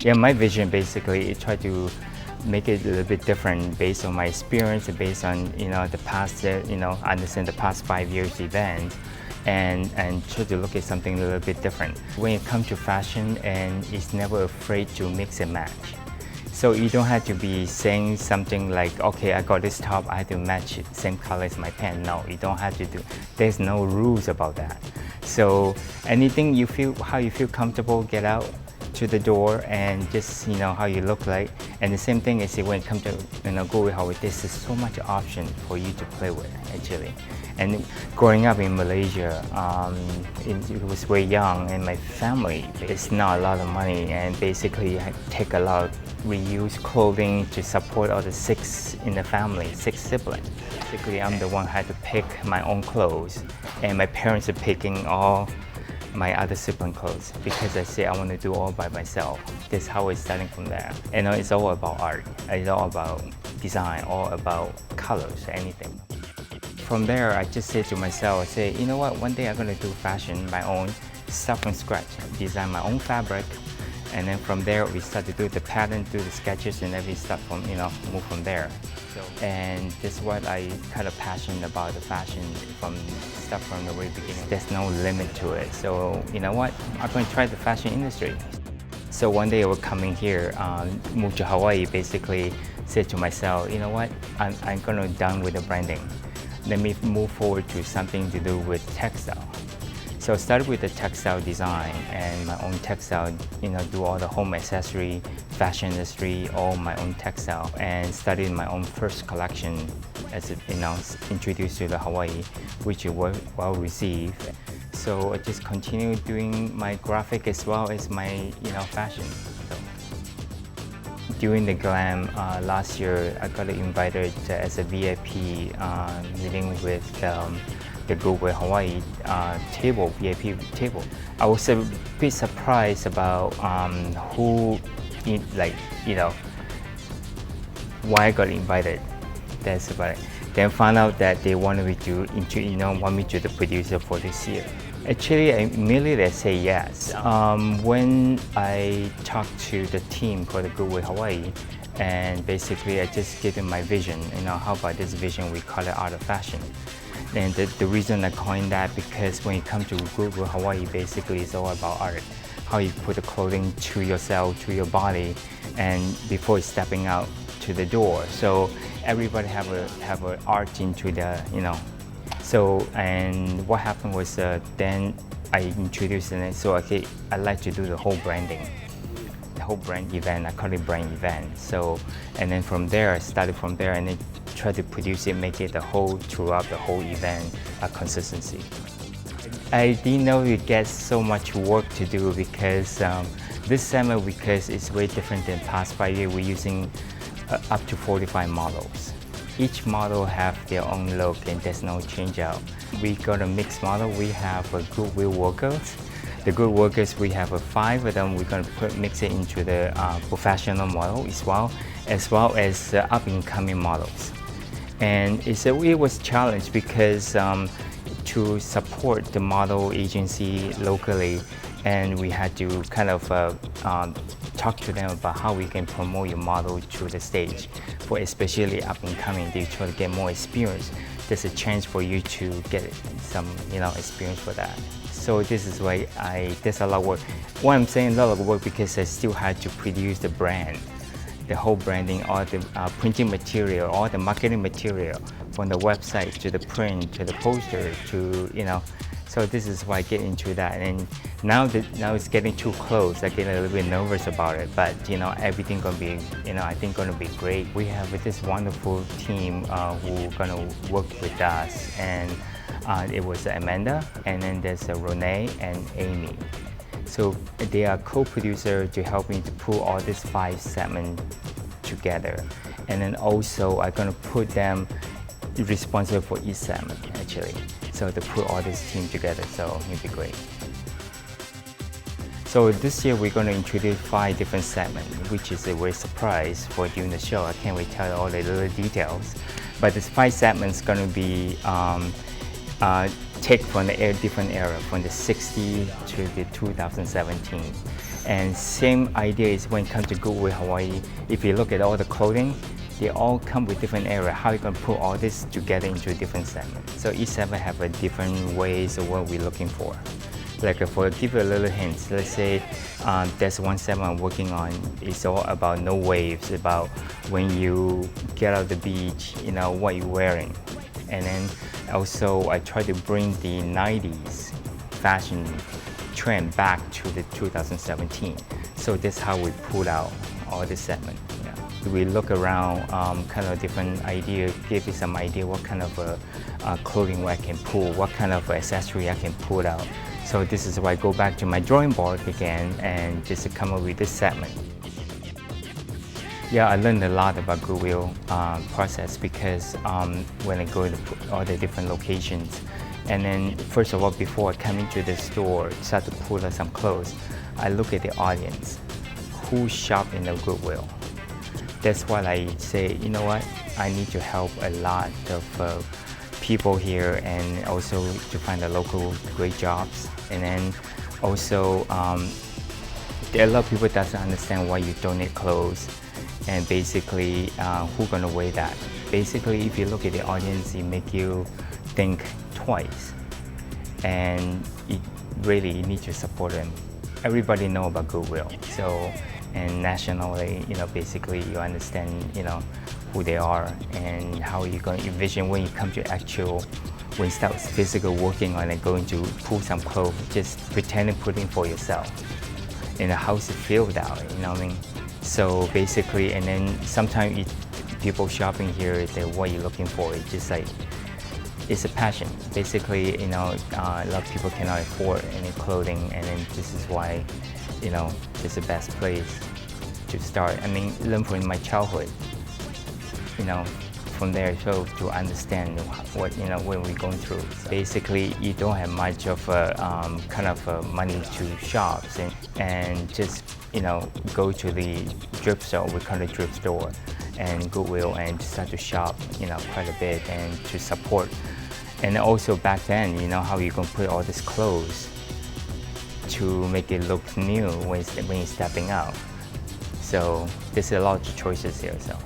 Yeah, my vision basically is try to make it a little bit different based on my experience, based on the past, understand the past 5 years event, and try to look at something a little bit different. When it comes to fashion, and it's never afraid to mix and match. So you don't have to be saying something like, okay, I got this top, I have to match it, same color as my pen. No, you don't have to do. There's no rules about that. So anything you feel, how you feel comfortable, get out to the door and just how you look like. And the same thing is when it comes to Goodwill Hawaii, there's so much option for you to play with actually. And growing up in Malaysia, it was very young, and my family, it's not a lot of money, and basically I take a lot of reused clothing to support all the 6 in the family, 6 siblings. Basically, I'm the one who had to pick my own clothes, and my parents are picking all my other sibling clothes because I say I want to do all by myself. That's how it's starting from there. And it's all about art. It's all about design, all about colors, anything. From there, I just say to myself, I say, you know what, one day I'm going to do fashion, my own, start from scratch, design my own fabric, and then from there we start to do the pattern, do the sketches, and then we start from, move from there. And that's what I kind of passionate about the fashion from the very beginning. There's no limit to it. So you know what, I'm going to try the fashion industry. So one day I was coming here, moved to Hawaii, basically said to myself, you know what, I'm going to done with the branding. Let me move forward to something to do with textile. So I started with the textile design and my own textile, do all the home accessory, fashion industry, all my own textile, and started my own first collection as introduced to the Hawaii, which was well received. So I just continued doing my graphic as well as my fashion. During the Glam last year, I got invited as a VIP meeting with the Goodwill Hawaii VIP table. I was a bit surprised about why I got invited. That's about it. Then found out that they wanted me to, want me to the producer for this year. Actually, immediately I say yes. When I talked to the team for the Goodwill Hawaii, and basically I just gave them my vision. How about this vision? We call it art of fashion. And the reason I coined that because when it comes to Goodwill Hawaii, basically it's all about art. How you put the clothing to yourself, to your body, and before stepping out to the door. So everybody have a art into the So and what happened was then I introduced it. So okay, I like to do the whole branding, the whole brand event. I call it brand event. So and then from there I started from there and then try to produce it, make it throughout the whole event a consistency. I didn't know we get so much work to do because this summer, because it's way different than past 5 years, we're using up to 45 models. Each model have their own look and there's no change out. We got a mixed model. We have a Goodwill workers. The good workers, we have 5 of them. We're going to mix it into the professional model as well as up-and-coming models. And it was a challenge because to support the model agency locally, and we had to kind of talk to them about how we can promote your model to the stage. For especially up-and-coming, they try to get more experience. There's a chance for you to get some experience for that. So this is why there's a lot of work. Why I'm saying a lot of work because I still had to produce the brand. The whole branding, all the printing material, all the marketing material, from the website to the print to the poster to So this is why I get into that. And now it's getting too close. I get a little bit nervous about it. But everything gonna be I think gonna be great. We have this wonderful team who gonna work with us, and it was Amanda, and then there's Renee and Amy. So they are co-producer to help me to pull all these 5 segments together. And then also I'm gonna put them responsible for each segment actually. So to put all this team together, so it'll be great. So this year we're gonna introduce 5 different segments, which is a great surprise for during the show. I can't wait to tell you all the little details. But this 5 segments gonna be take from the different era, from the 60s to the 2017. And same idea is when it comes to Goodwill Hawaii. If you look at all the clothing, they all come with different area. How you can put all this together into a different segment. So each segment have a different ways of what we're looking for. Like for give you a little hint, let's say there's one segment I'm working on. It's all about no waves, about when you get out of the beach, you know, what you're wearing. And then also I try to bring the 90s fashion trend back to the 2017. So that's how we pulled out all this segment. Yeah. We look around kind of different idea, give you some idea what kind of clothing I can pull, what kind of accessory I can pull out. So this is why I go back to my drawing board again and just to come up with this segment. Yeah, I learned a lot about Goodwill process because when I go to all the different locations, and then first of all, before I come into the store, start to pull out some clothes, I look at the audience, who shop in the Goodwill. That's why I say, you know what, I need to help a lot of people here and also to find the local great jobs. And then also, there are a lot of people that doesn't understand why you donate clothes and basically who's gonna wear that. Basically, if you look at the audience, it make you think twice, and it really you need to support them. Everybody know about Goodwill, so and nationally, you know, basically you understand, you know, who they are and how you're going to envision when you come to actual, when you start physical working on it, going to pull some clothes, just pretending putting for yourself. And how does it feel that, you know what I mean? So basically, and then sometimes people shopping here, they what you're looking for, it's just like, it's a passion. Basically, you know, a lot of people cannot afford any clothing, and then this is why, you know, it's the best place to start. I mean, learn from my childhood, you know, from there, so to understand what, you know, what we're going through. So basically, you don't have much of a kind of money to shop, and just, you know, go to the thrift store, we call it thrift store, and Goodwill, and start to shop, you know, quite a bit and to support. And also back then, you know, how you can put all these clothes to make it look new when you're stepping out. So there's a lot of choices here. So.